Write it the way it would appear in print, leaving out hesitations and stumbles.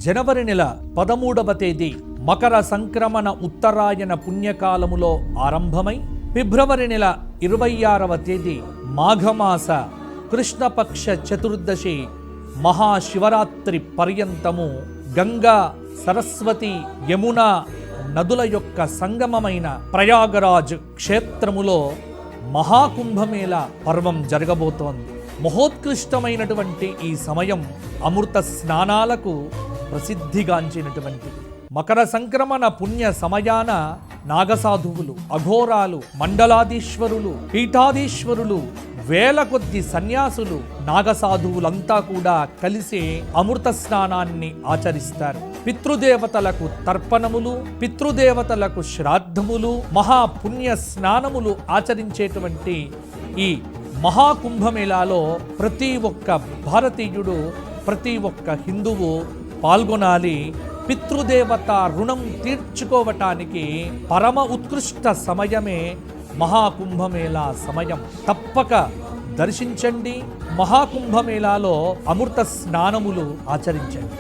జనవరి నెల 13వ తేదీ మకర సంక్రమణ ఉత్తరాయణ పుణ్యకాలములో ఆరంభమై ఫిబ్రవరి నెల 26వ తేదీ మాఘమాస కృష్ణపక్ష చతుర్దశి మహాశివరాత్రి పర్యంతము గంగా సరస్వతి యమున నదుల యొక్క సంగమమైన ప్రయాగరాజ్ క్షేత్రములో మహాకుంభమేళ పర్వం జరగబోతోంది. మహోత్కృష్టమైనటువంటి ఈ సమయం అమృత స్నానాలకు ప్రసిద్ధిగాంచినటువంటి మకర సంక్రమణ పుణ్య సమయాన నాగసాధువులు, అఘోరాలు, మండలాధీశ్వరులు, పీఠాధీశ్వరులు, వేల కొద్ది సన్యాసులు, నాగసాధువులంతా కూడా కలిసి అమృత స్నానాన్ని ఆచరిస్తారు. పితృదేవతలకు తర్పణములు, పితృదేవతలకు శ్రాద్ధములు, మహాపుణ్య స్నానములు ఆచరించేటువంటి ఈ మహాకుంభమేళాలో ప్రతి ఒక్క భారతీయుడు, ప్రతి ఒక్క హిందువు పాల్గొనాలి. పితృదేవత రుణం తీర్చుకోవటానికి పరమ ఉత్కృష్ట సమయమే మహాకుంభమేళా సమయం. తప్పక దర్శించండి. మహాకుంభమేళాలో అమృత స్నానములు ఆచరించండి.